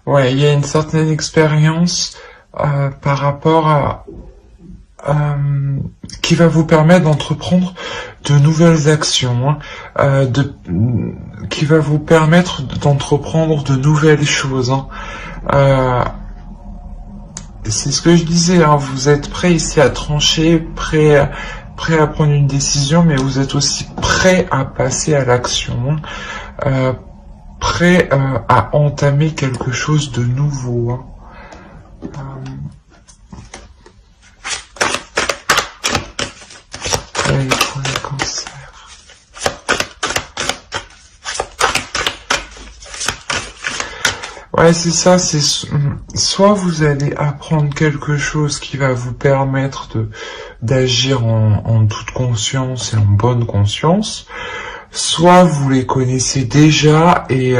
Ouais, il y a une certaine expérience par rapport à qui va vous permettre d'entreprendre de nouvelles actions, hein, qui va vous permettre d'entreprendre de nouvelles choses. Hein. C'est ce que je disais, hein, vous êtes prêt ici à trancher, prêt à prendre une décision, mais vous êtes aussi prêt à passer à l'action, hein, prêt à entamer quelque chose de nouveau. Hein. Pour les cancers. Ouais, c'est ça, c'est soit vous allez apprendre quelque chose qui va vous permettre d'agir en toute conscience et en bonne conscience, soit vous les connaissez déjà et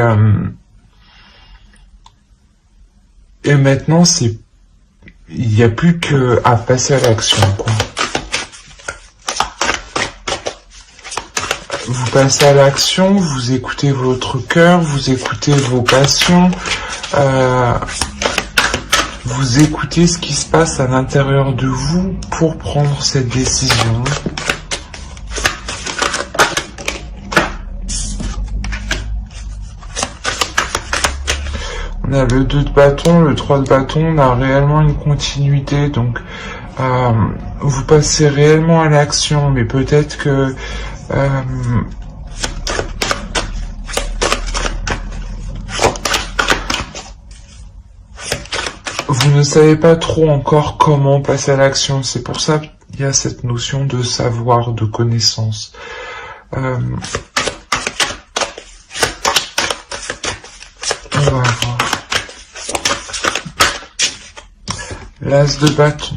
maintenant il n'y a plus qu'à passer à l'action, quoi. Vous passez à l'action, vous écoutez votre cœur, vous écoutez vos passions, vous écoutez ce qui se passe à l'intérieur de vous pour prendre cette décision. On a le 2 de bâton, le 3 de bâton, on a réellement une continuité, donc vous passez réellement à l'action, mais peut-être que vous ne savez pas trop encore comment passer à l'action. C'est pour ça qu'il y a cette notion de savoir, de connaissance. On va voir. L'as de bâton.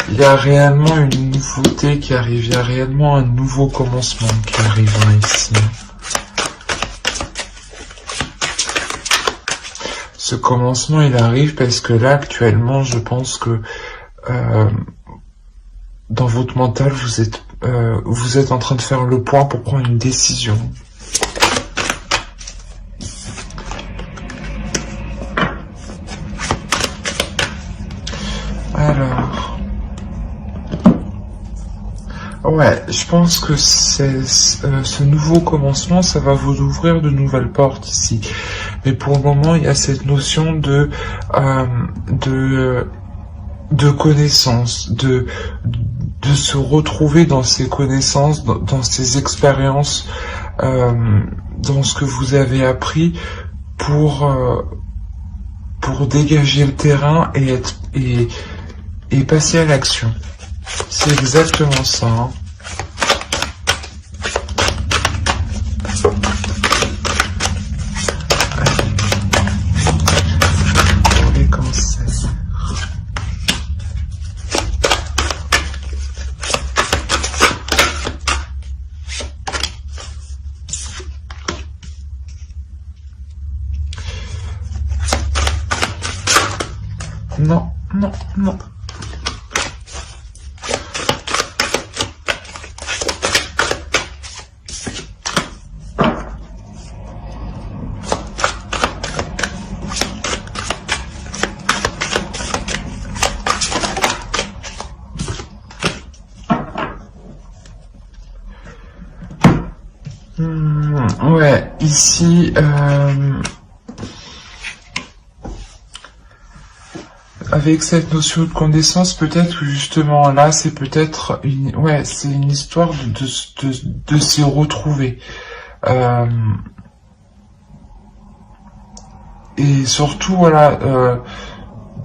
Il y a réellement une nouveauté qui arrive, il y a réellement un nouveau commencement qui arrive ici. Ce commencement, il arrive parce que là, actuellement, je pense que dans votre mental, vous êtes en train de faire le point pour prendre une décision. Alors... Ouais, je pense que ce nouveau commencement, ça va vous ouvrir de nouvelles portes ici. Mais pour le moment, il y a cette notion de connaissance, de se retrouver dans ces connaissances, dans ces expériences, dans ce que vous avez appris pour dégager le terrain et passer à l'action. C'est exactement ça. Hein. Pour les cancers. Non, non, non. Ouais, ici, avec cette notion de connaissance, peut-être que justement là, c'est peut-être c'est une histoire de s'y retrouver. Et surtout, voilà,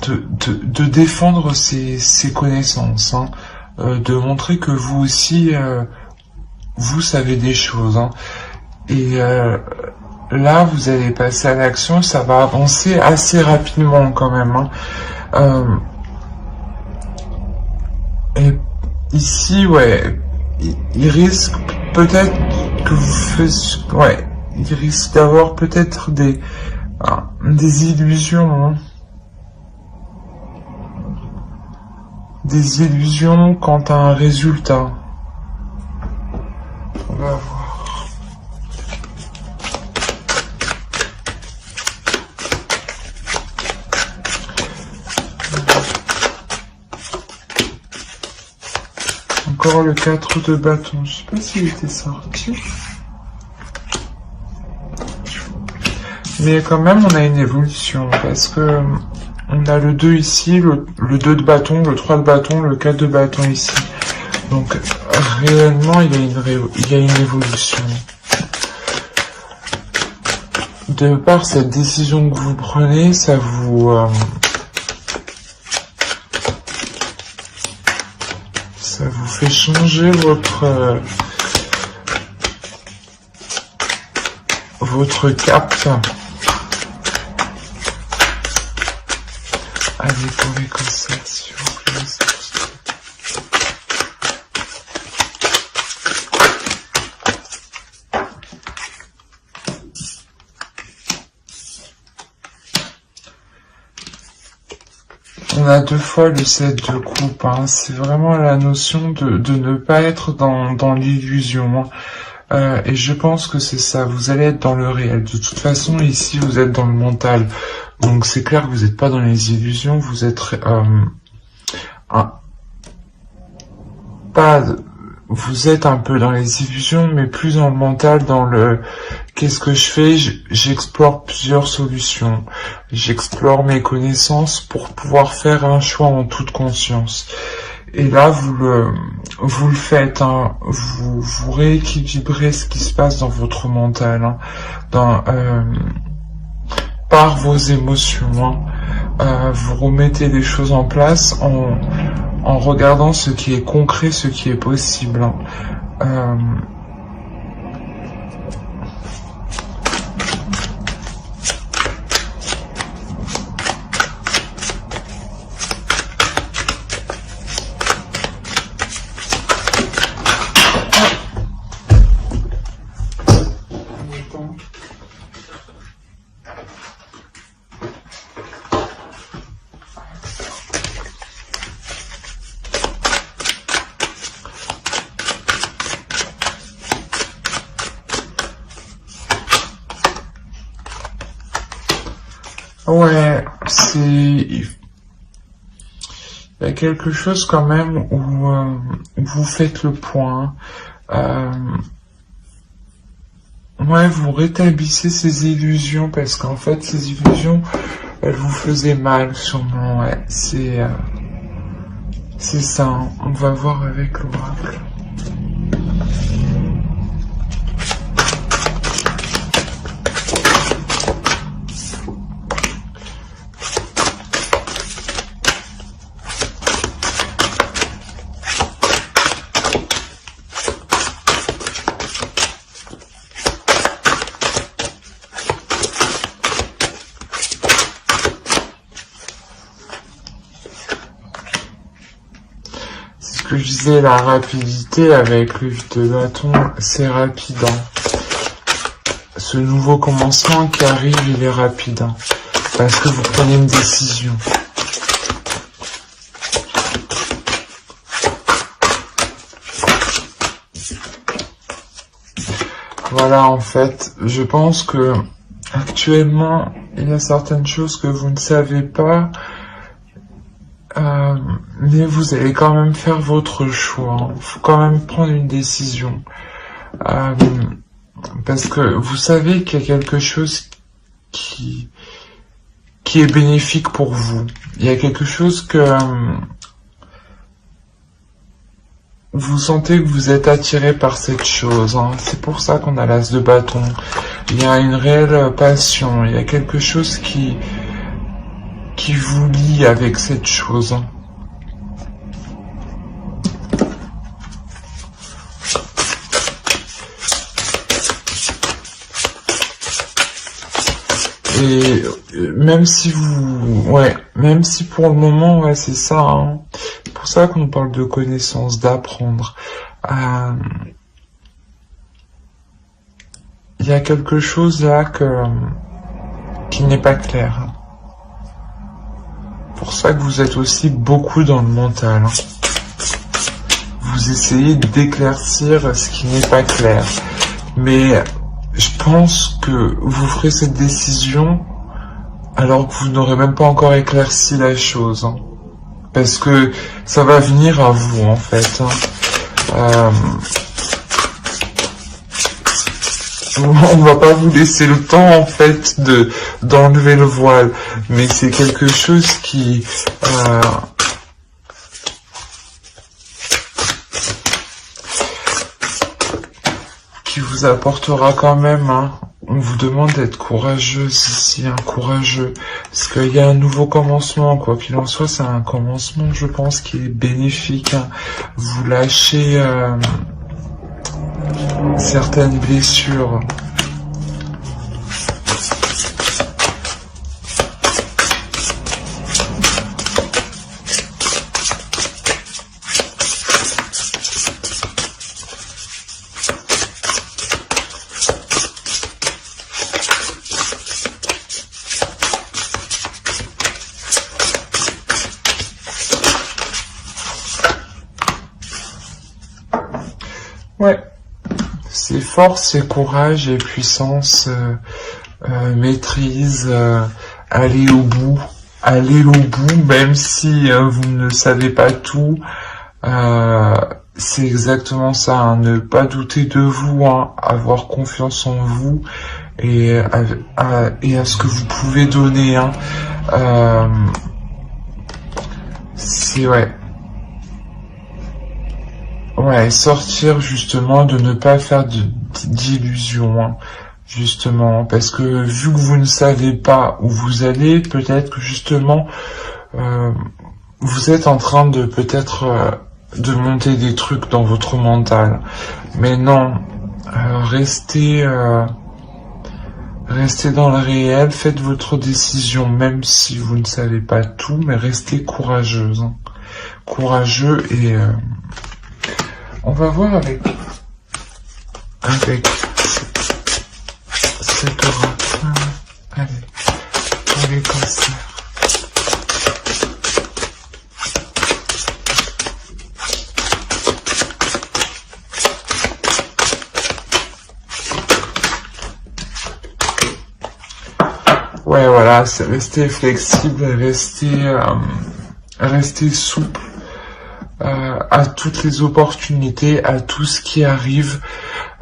de défendre ses connaissances, hein, de montrer que vous aussi, vous savez des choses, hein. Et là, vous allez passer à l'action, ça va avancer assez rapidement quand même. Hein. Et ici, ouais, il risque peut-être que vous fassiez... Ouais, il risque d'avoir peut-être des illusions. Hein. Des illusions quant à un résultat. On va voir. encore le 4 de bâton. Je sais pas s'il était sorti. Mais quand même, on a une évolution. Parce que on a le 2 ici, le 2 de bâton, le 3 de bâton, le 4 de bâton ici. Donc, réellement, il y a une évolution. De par cette décision que vous prenez, ça vous fait changer votre cap. Allez, pour les cancers, s'il vous plaît. On a 2 fois le 7 de coupe, hein. C'est vraiment la notion de ne pas être dans l'illusion. Et je pense que c'est ça, vous allez être dans le réel. De toute façon, ici, vous êtes dans le mental. Donc c'est clair que vous n'êtes pas dans les illusions, vous êtes vous êtes un peu dans les illusions, mais plus dans le mental, dans le qu'est-ce que je fais, j'explore plusieurs solutions, j'explore mes connaissances pour pouvoir faire un choix en toute conscience. Et là, vous le faites, hein, vous rééquilibrez ce qui se passe dans votre mental, hein, par vos émotions, hein. Vous remettez les choses en place en regardant ce qui est concret, ce qui est possible, hein. Ouais, il y a quelque chose quand même où vous faites le point. Ouais, vous rétablissez ces illusions parce qu'en fait, ces illusions, elles vous faisaient mal sûrement. Ouais, c'est ça. Hein. On va voir avec l'oracle. Que je disais, la rapidité avec le 8 de bâton, c'est rapide. Hein. Ce nouveau commencement qui arrive, il est rapide. Hein, parce que vous prenez une décision. Voilà, en fait, je pense que actuellement, il y a certaines choses que vous ne savez pas. Mais vous allez quand même faire votre choix. Il faut quand même prendre une décision. Parce que vous savez qu'il y a quelque chose qui est bénéfique pour vous. Il y a quelque chose que vous sentez que vous êtes attiré par cette chose. Hein. C'est pour ça qu'on a l'as de bâton. Il y a une réelle passion. Il y a quelque chose qui vous lie avec cette chose. Et même si même si pour le moment, ouais, c'est ça. Hein. C'est pour ça qu'on parle de connaissance, d'apprendre. Il y a quelque chose là qui n'est pas clair. C'est pour ça que vous êtes aussi beaucoup dans le mental. Vous essayez d'éclaircir ce qui n'est pas clair. Mais je pense que vous ferez cette décision alors que vous n'aurez même pas encore éclairci la chose. Parce que ça va venir à vous, en fait. On va pas vous laisser le temps en fait d'enlever le voile, mais c'est quelque chose qui vous apportera quand même. Hein. On vous demande d'être courageuse ici, hein, courageux, parce qu'il y a un nouveau commencement, quoi qu'il en soit, c'est un commencement, je pense, qui est bénéfique. Hein. Vous lâchez certaines blessures. Ouais, c'est force, c'est courage et puissance, maîtrise, aller au bout, même si vous ne savez pas tout. C'est exactement ça, hein, ne pas douter de vous, hein, avoir confiance en vous et à ce que vous pouvez donner. Hein. C'est ouais. Ouais, sortir justement, de ne pas faire d'illusions, hein, justement, parce que vu que vous ne savez pas où vous allez, peut-être que justement, vous êtes en train de peut-être de monter des trucs dans votre mental. Mais non, restez dans le réel, faites votre décision, même si vous ne savez pas tout, mais restez courageuse, hein, courageux et... on va voir avec cette aura. Allez, pour les cancers. Ouais, voilà, c'est rester flexible, rester souple. À toutes les opportunités, à tout ce qui arrive,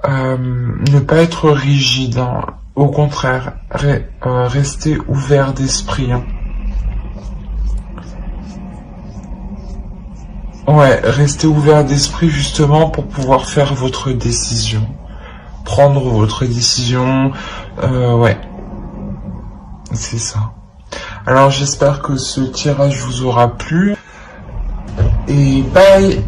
ne pas être rigide, hein. Au contraire, rester ouvert d'esprit. Hein. Ouais, rester ouvert d'esprit justement pour pouvoir faire votre décision, prendre votre décision, ouais, c'est ça. Alors j'espère que ce tirage vous aura plu. Et bye.